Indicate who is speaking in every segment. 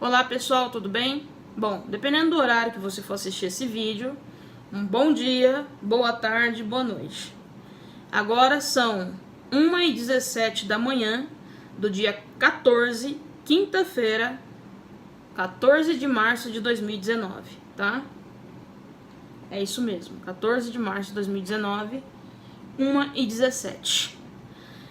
Speaker 1: Olá pessoal, tudo bem? Bom, dependendo do horário que você for assistir esse vídeo, um bom dia, boa tarde, boa noite. Agora são 1h17 da manhã do dia 14, quinta-feira, 14 de março de 2019, tá? É isso mesmo, 14 de março de 2019, 1h17.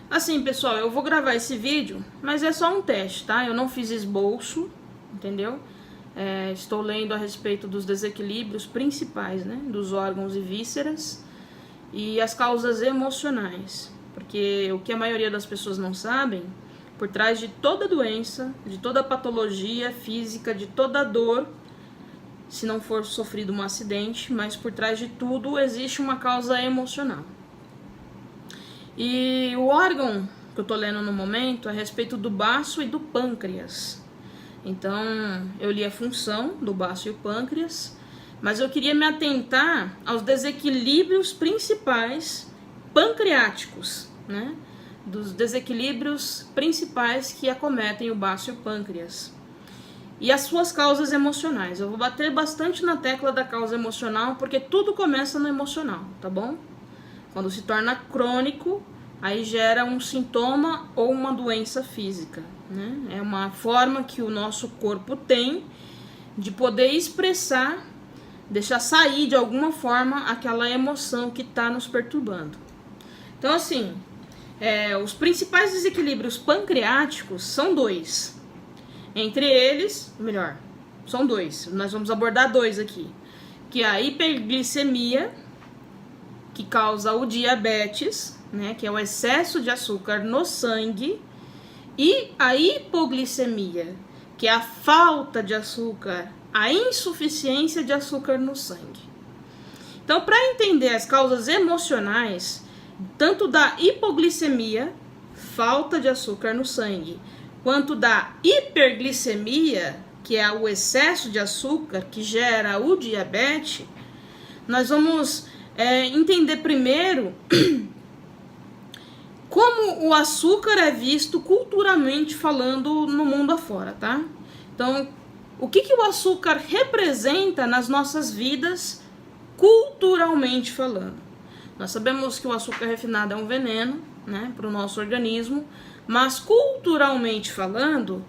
Speaker 1: Assim, pessoal, eu vou gravar esse vídeo, mas é só um teste, tá? Eu não fiz esboço, entendeu? Estou lendo a respeito dos desequilíbrios principais, né? Dos órgãos e vísceras e as causas emocionais. Porque o que a maioria das pessoas não sabem, por trás de toda doença, de toda patologia física, de toda dor, se não for sofrido um acidente, mas por trás de tudo existe uma causa emocional. E o órgão que eu tô lendo no momento é a respeito do baço e do pâncreas. Então, eu li a função do baço e o pâncreas, mas eu queria me atentar aos desequilíbrios principais pancreáticos, né? Dos desequilíbrios principais que acometem o baço e o pâncreas. E as suas causas emocionais. Eu vou bater bastante na tecla da causa emocional, porque tudo começa no emocional, tá bom? Quando se torna crônico, aí gera um sintoma ou uma doença física, né? É uma forma que o nosso corpo tem de poder expressar, deixar sair de alguma forma aquela emoção que está nos perturbando. Então, assim, os principais desequilíbrios pancreáticos são dois. Entre eles, melhor, são dois. Nós vamos abordar dois aqui. Que é a hiperglicemia, que causa o diabetes, né, que é o excesso de açúcar no sangue, e a hipoglicemia, que é a falta de açúcar, a insuficiência de açúcar no sangue. Então, para entender as causas emocionais, tanto da hipoglicemia, falta de açúcar no sangue, quanto da hiperglicemia, que é o excesso de açúcar que gera o diabetes, nós vamos entender primeiro como o açúcar é visto culturalmente falando no mundo afora, tá? Então, o que o açúcar representa nas nossas vidas culturalmente falando? Nós sabemos que o açúcar refinado é um veneno, né, para o nosso organismo, mas culturalmente falando,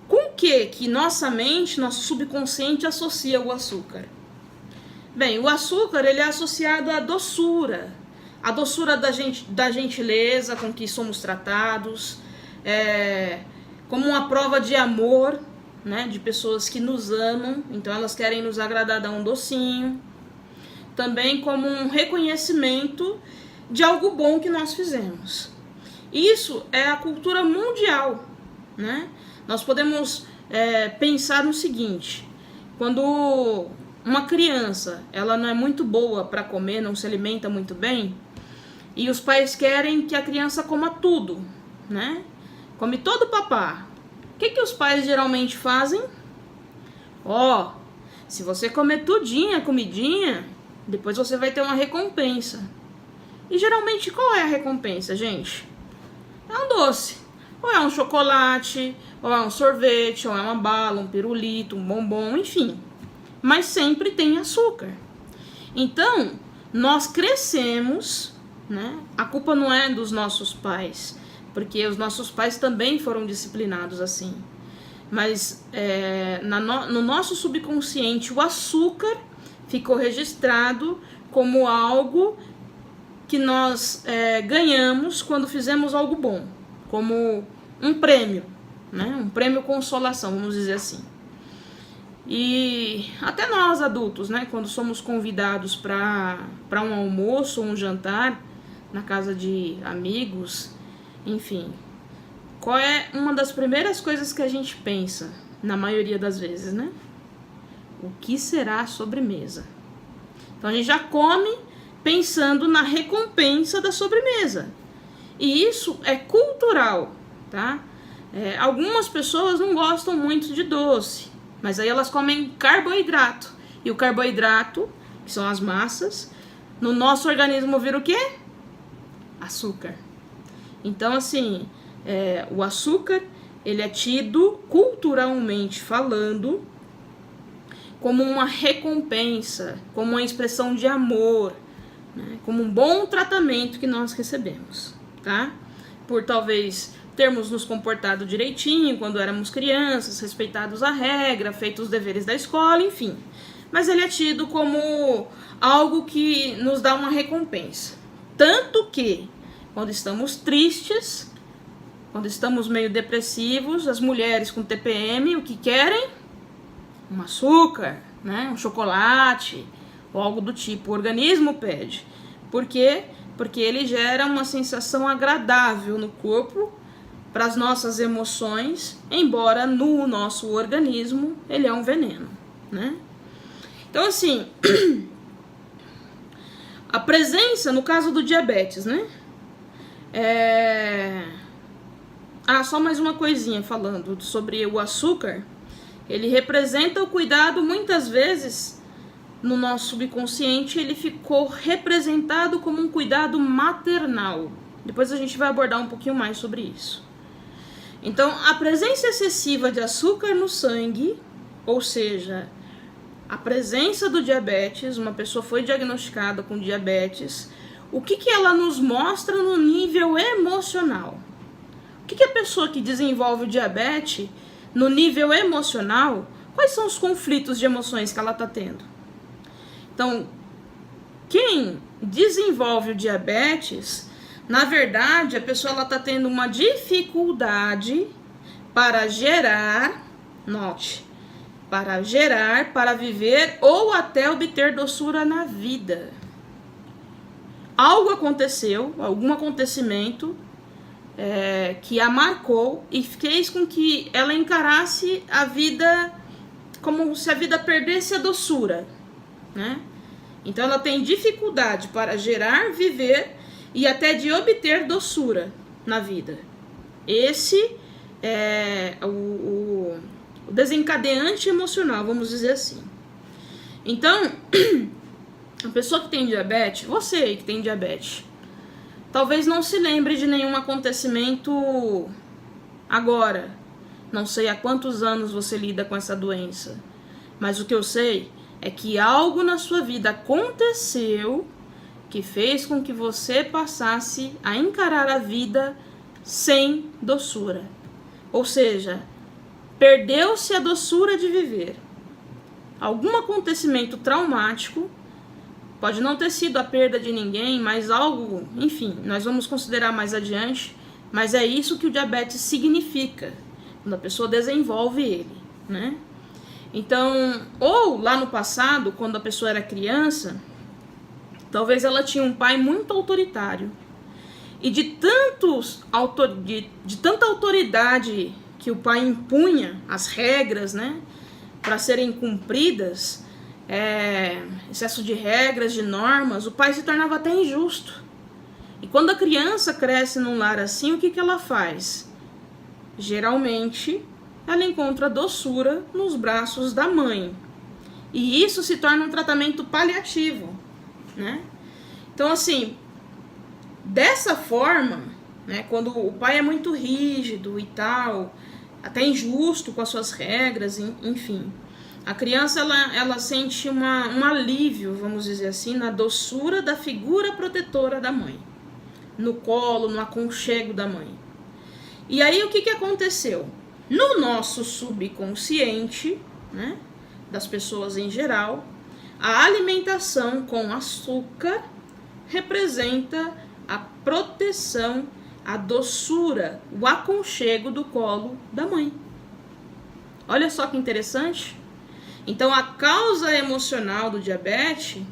Speaker 1: com o que nossa mente, nosso subconsciente associa o açúcar? Bem, o açúcar ele é associado à doçura. A doçura da gentileza com que somos tratados, como uma prova de amor, né, de pessoas que nos amam, então elas querem nos agradar, dar um docinho. Também como um reconhecimento de algo bom que nós fizemos. Isso é a cultura mundial, né? Nós podemos pensar no seguinte: quando uma criança ela não é muito boa para comer, não se alimenta muito bem, e os pais querem que a criança coma tudo, né? Come todo o papá. O que os pais geralmente fazem? Se você comer tudinho a comidinha, depois você vai ter uma recompensa. E geralmente qual é a recompensa, gente? É um doce. Ou é um chocolate, ou é um sorvete, ou é uma bala, um pirulito, um bombom, enfim. Mas sempre tem açúcar. Então, nós crescemos, né? A culpa não é dos nossos pais, porque os nossos pais também foram disciplinados assim. Mas no nosso subconsciente, o açúcar ficou registrado como algo que nós ganhamos quando fizemos algo bom, como um prêmio, né? Um prêmio consolação, vamos dizer assim. E até nós adultos, né, quando somos convidados para um almoço ou um jantar na casa de amigos, enfim, qual é uma das primeiras coisas que a gente pensa, na maioria das vezes, né? O que será a sobremesa? Então a gente já come pensando na recompensa da sobremesa. E isso é cultural, tá? Algumas pessoas não gostam muito de doce, mas aí elas comem carboidrato. E o carboidrato, que são as massas, no nosso organismo vira o quê? Açúcar. Então, assim, o açúcar ele é tido, culturalmente falando, como uma recompensa, como uma expressão de amor, né? Como um bom tratamento que nós recebemos, tá? Por talvez termos nos comportado direitinho quando éramos crianças, respeitados a regra, feito os deveres da escola, enfim. Mas ele é tido como algo que nos dá uma recompensa. Tanto que, quando estamos tristes, quando estamos meio depressivos, as mulheres com TPM, o que querem? Um açúcar, né? Um chocolate, ou algo do tipo. O organismo pede. Por quê? Porque ele gera uma sensação agradável no corpo para as nossas emoções, embora no nosso organismo ele é um veneno, né? Então, assim, a presença, no caso do diabetes, né? Só mais uma coisinha falando sobre o açúcar. Ele representa o cuidado, muitas vezes, no nosso subconsciente, ele ficou representado como um cuidado maternal. Depois a gente vai abordar um pouquinho mais sobre isso. Então, a presença excessiva de açúcar no sangue, ou seja, a presença do diabetes, uma pessoa foi diagnosticada com diabetes, o que ela nos mostra no nível emocional? O que a pessoa que desenvolve o diabetes, no nível emocional, quais são os conflitos de emoções que ela está tendo? Então, quem desenvolve o diabetes, na verdade, a pessoa está tendo uma dificuldade para gerar, note, para viver ou até obter doçura na vida. Algo aconteceu, algum acontecimento que a marcou e fez com que ela encarasse a vida como se a vida perdesse a doçura, né? Então ela tem dificuldade para gerar, viver e até de obter doçura na vida. Esse é o desencadeante emocional, vamos dizer assim. Então, a pessoa que tem diabetes, você aí que tem diabetes, talvez não se lembre de nenhum acontecimento agora. Não sei há quantos anos você lida com essa doença, mas o que eu sei é que algo na sua vida aconteceu que fez com que você passasse a encarar a vida sem doçura. Ou seja, perdeu-se a doçura de viver. Algum acontecimento traumático, pode não ter sido a perda de ninguém, mas algo, enfim, nós vamos considerar mais adiante, mas é isso que o diabetes significa, quando a pessoa desenvolve ele, né? Então, ou lá no passado, quando a pessoa era criança, talvez ela tinha um pai muito autoritário. E de tanta autoridade que o pai impunha, as regras, né, para serem cumpridas, excesso de regras, de normas, o pai se tornava até injusto. E quando a criança cresce num lar assim, o que ela faz? Geralmente, ela encontra doçura nos braços da mãe. E isso se torna um tratamento paliativo, né? Então, assim, dessa forma, né, quando o pai é muito rígido e tal, até injusto com as suas regras, enfim, a criança ela sente um alívio, vamos dizer assim, na doçura da figura protetora da mãe, no colo, no aconchego da mãe. E aí o que aconteceu? No nosso subconsciente, né, das pessoas em geral, a alimentação com açúcar representa a proteção, a doçura, o aconchego do colo da mãe. Olha só que interessante. Então, a causa emocional do diabetes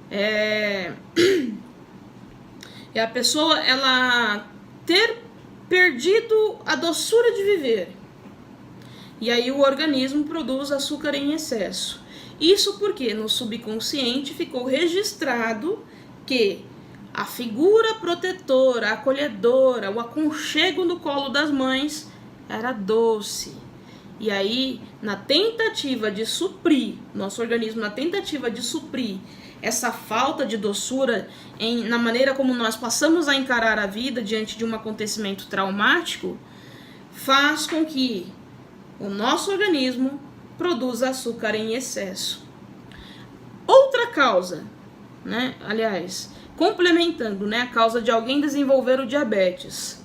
Speaker 1: é a pessoa ela ter perdido a doçura de viver. E aí o organismo produz açúcar em excesso. Isso porque no subconsciente ficou registrado que a figura protetora, acolhedora, o aconchego no colo das mães era doce. E aí, na tentativa de suprir, nosso organismo, na tentativa de suprir essa falta de doçura na maneira como nós passamos a encarar a vida diante de um acontecimento traumático, faz com que o nosso organismo produza açúcar em excesso. Outra causa, né? Aliás, complementando, né, a causa de alguém desenvolver o diabetes.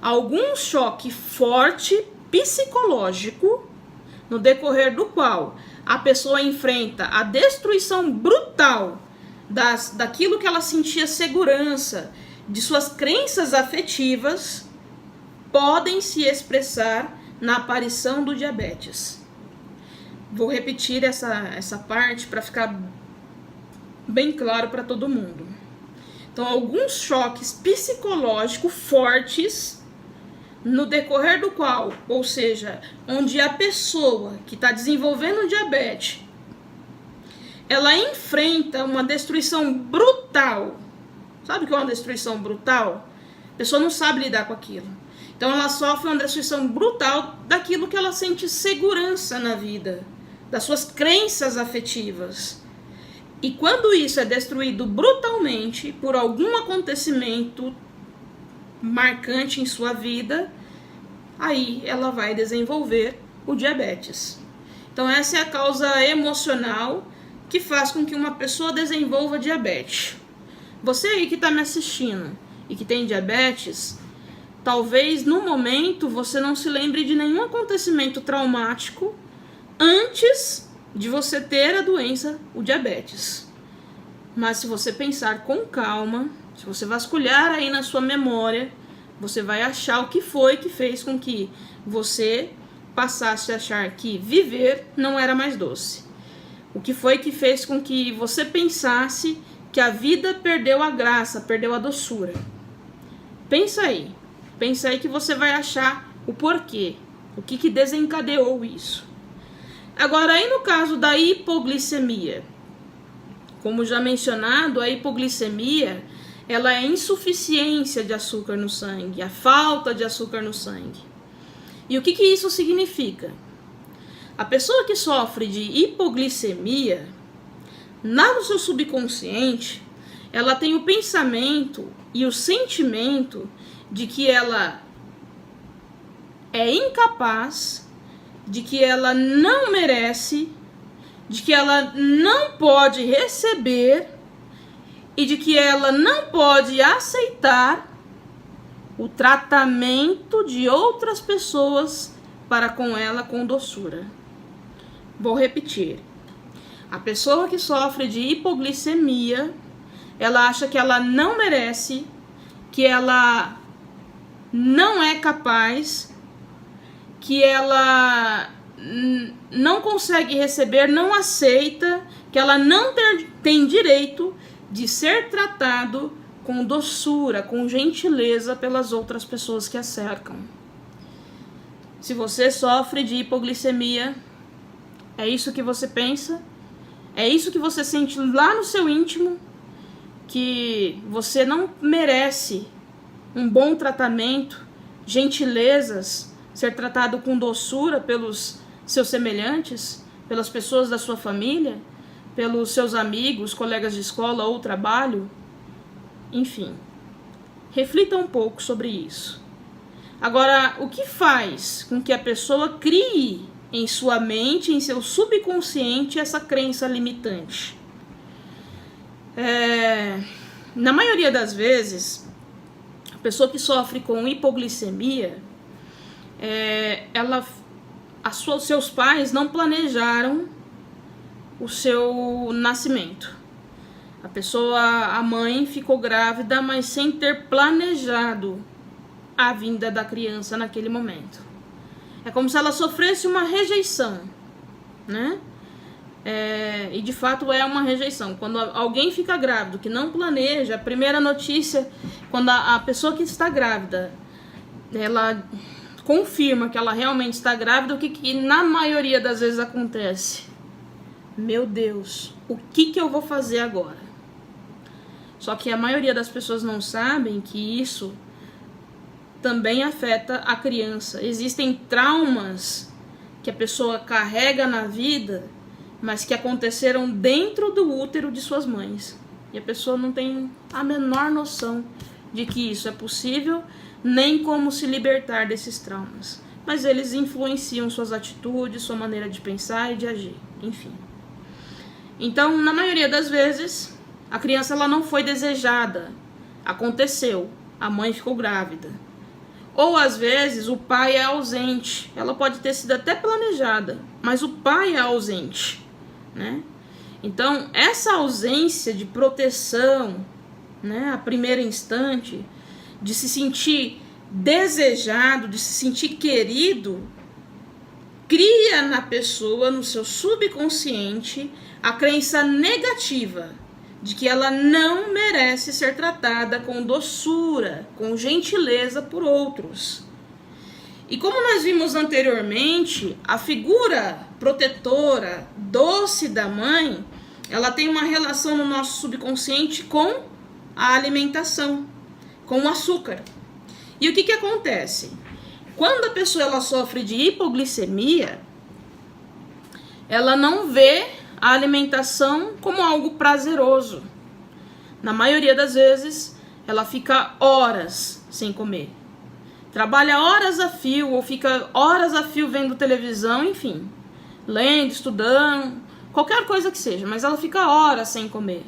Speaker 1: Algum choque forte psicológico, no decorrer do qual a pessoa enfrenta a destruição brutal daquilo que ela sentia segurança, de suas crenças afetivas, podem se expressar na aparição do diabetes. Vou repetir essa parte para ficar bem claro para todo mundo. Então, alguns choques psicológicos fortes, no decorrer do qual, ou seja, onde a pessoa que está desenvolvendo diabetes, ela enfrenta uma destruição brutal. Sabe o que é uma destruição brutal? A pessoa não sabe lidar com aquilo. Então ela sofre uma destruição brutal daquilo que ela sente segurança na vida, das suas crenças afetivas. E quando isso é destruído brutalmente por algum acontecimento marcante em sua vida, aí ela vai desenvolver o diabetes. Então essa é a causa emocional que faz com que uma pessoa desenvolva diabetes. Você aí que está me assistindo e que tem diabetes, talvez no momento você não se lembre de nenhum acontecimento traumático antes de você ter a doença, o diabetes. Mas se você pensar com calma, se você vasculhar aí na sua memória, você vai achar o que foi que fez com que você passasse a achar que viver não era mais doce. O que foi que fez com que você pensasse que a vida perdeu a graça, perdeu a doçura. Pensa aí que você vai achar o porquê, o que desencadeou isso. Agora, aí no caso da hipoglicemia, como já mencionado, a hipoglicemia, ela é a insuficiência de açúcar no sangue, a falta de açúcar no sangue. E o que isso significa? A pessoa que sofre de hipoglicemia, no seu subconsciente, ela tem o pensamento e o sentimento de que ela é incapaz, de que ela não merece, de que ela não pode receber e de que ela não pode aceitar o tratamento de outras pessoas para com ela com doçura. Vou repetir. A pessoa que sofre de hipoglicemia, ela acha que ela não merece, que ela não é capaz, que ela não consegue receber, não aceita, que ela não tem direito de ser tratado com doçura, com gentileza pelas outras pessoas que a cercam. Se você sofre de hipoglicemia, é isso que você pensa? É isso que você sente lá no seu íntimo? Que você não merece um bom tratamento, gentilezas, ser tratado com doçura pelos seus semelhantes, pelas pessoas da sua família, pelos seus amigos, colegas de escola ou trabalho? Enfim, reflita um pouco sobre isso. Agora, o que faz com que a pessoa crie em sua mente, em seu subconsciente, essa crença limitante? Na maioria das vezes, a pessoa que sofre com hipoglicemia, seus pais não planejaram o seu nascimento. A mãe ficou grávida, mas sem ter planejado a vinda da criança naquele momento. É como se ela sofresse uma rejeição, né? E de fato é uma rejeição. Quando alguém fica grávido, que não planeja, a primeira notícia, quando a pessoa que está grávida, ela confirma que ela realmente está grávida, o que na maioria das vezes acontece? Meu Deus, o que eu vou fazer agora? Só que a maioria das pessoas não sabem que isso também afeta a criança. Existem traumas que a pessoa carrega na vida, mas que aconteceram dentro do útero de suas mães. E a pessoa não tem a menor noção de que isso é possível, nem como se libertar desses traumas. mas eles influenciam suas atitudes, sua maneira de pensar e de agir, enfim. Então, na maioria das vezes, a criança ela não foi desejada, aconteceu, a mãe ficou grávida. Ou às vezes o pai é ausente, ela pode ter sido até planejada, mas o pai é ausente, né? Então, essa ausência de proteção, né, a primeiro instante, de se sentir desejado, de se sentir querido, cria na pessoa, no seu subconsciente, a crença negativa de que ela não merece ser tratada com doçura, com gentileza por outros. E como nós vimos anteriormente, a figura protetora, doce da mãe, ela tem uma relação no nosso subconsciente com a alimentação, com o açúcar. E o que acontece? Quando a pessoa ela sofre de hipoglicemia, ela não vê a alimentação como algo prazeroso. Na maioria das vezes, ela fica horas sem comer. Trabalha horas a fio ou fica horas a fio vendo televisão, enfim, lendo, estudando, qualquer coisa que seja, mas ela fica horas sem comer.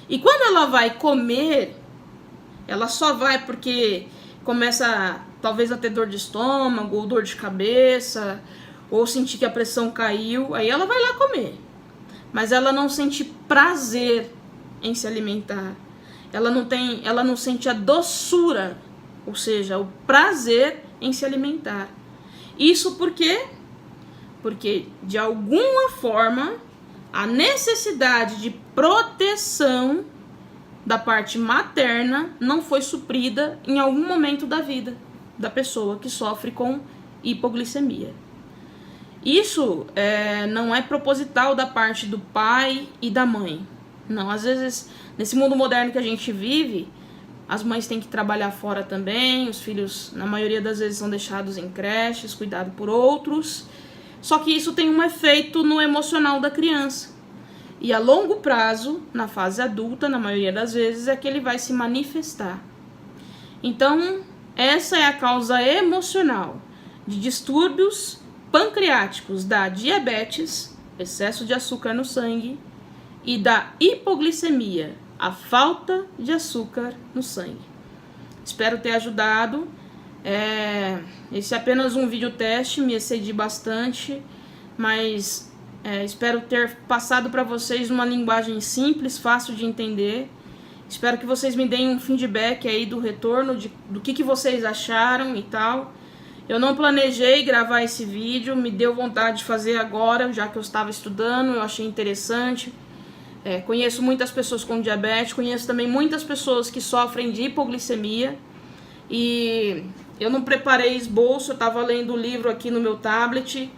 Speaker 1: E quando ela vai comer, ela só vai porque começa talvez a ter dor de estômago, ou dor de cabeça, ou sentir que a pressão caiu, aí ela vai lá comer. Mas ela não sente prazer em se alimentar. Ela não sente a doçura, ou seja, o prazer em se alimentar. Isso por quê? Porque, de alguma forma, a necessidade de proteção da parte materna não foi suprida em algum momento da vida da pessoa que sofre com hipoglicemia. Isso não é proposital da parte do pai e da mãe. Não, às vezes, nesse mundo moderno que a gente vive, as mães têm que trabalhar fora também, os filhos, na maioria das vezes, são deixados em creches, cuidados por outros. Só que isso tem um efeito no emocional da criança. E a longo prazo, na fase adulta, na maioria das vezes, é que ele vai se manifestar. Então, essa é a causa emocional de distúrbios pancreáticos da diabetes, excesso de açúcar no sangue, e da hipoglicemia, a falta de açúcar no sangue. Espero ter ajudado. Esse é apenas um vídeo teste, me excedi bastante, mas espero ter passado para vocês uma linguagem simples, fácil de entender. Espero que vocês me deem um feedback aí do retorno, do que vocês acharam e tal. Eu não planejei gravar esse vídeo, me deu vontade de fazer agora, já que eu estava estudando, eu achei interessante. Conheço muitas pessoas com diabetes, conheço também muitas pessoas que sofrem de hipoglicemia. E eu não preparei esboço, eu estava lendo o livro aqui no meu tablet.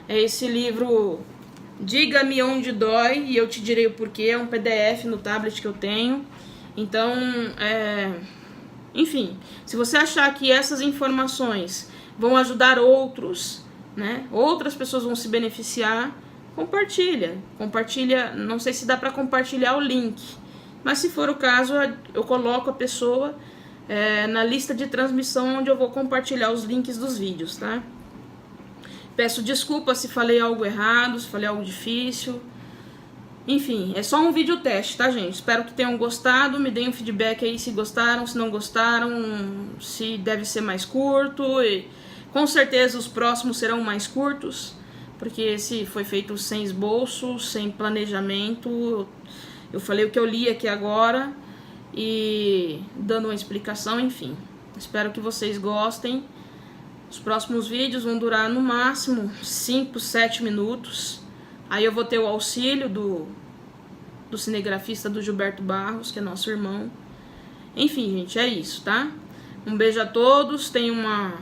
Speaker 1: Esse livro, Diga-me Onde Dói, e eu te direi o porquê, é um PDF no tablet que eu tenho. Então, enfim, se você achar que essas informações vão ajudar outros, né? Outras pessoas vão se beneficiar, compartilha, não sei se dá para compartilhar o link, mas se for o caso, eu coloco a pessoa na lista de transmissão onde eu vou compartilhar os links dos vídeos, tá? Peço desculpa se falei algo errado, se falei algo difícil. Enfim, é só um vídeo teste, tá, gente? Espero que tenham gostado, me deem um feedback aí se gostaram, se não gostaram, se deve ser mais curto. E com certeza os próximos serão mais curtos, porque esse foi feito sem esboço, sem planejamento. Eu falei o que eu li aqui agora e dando uma explicação, enfim. Espero que vocês gostem. Os próximos vídeos vão durar no máximo 5, 7 minutos. Aí eu vou ter o auxílio do cinegrafista do Gilberto Barros, que é nosso irmão. Enfim, gente, é isso, tá? Um beijo a todos, tenham uma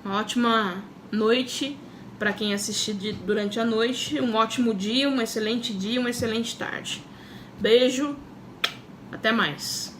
Speaker 1: ótima noite para quem assistir durante a noite. Um ótimo dia, uma excelente tarde. Beijo, até mais.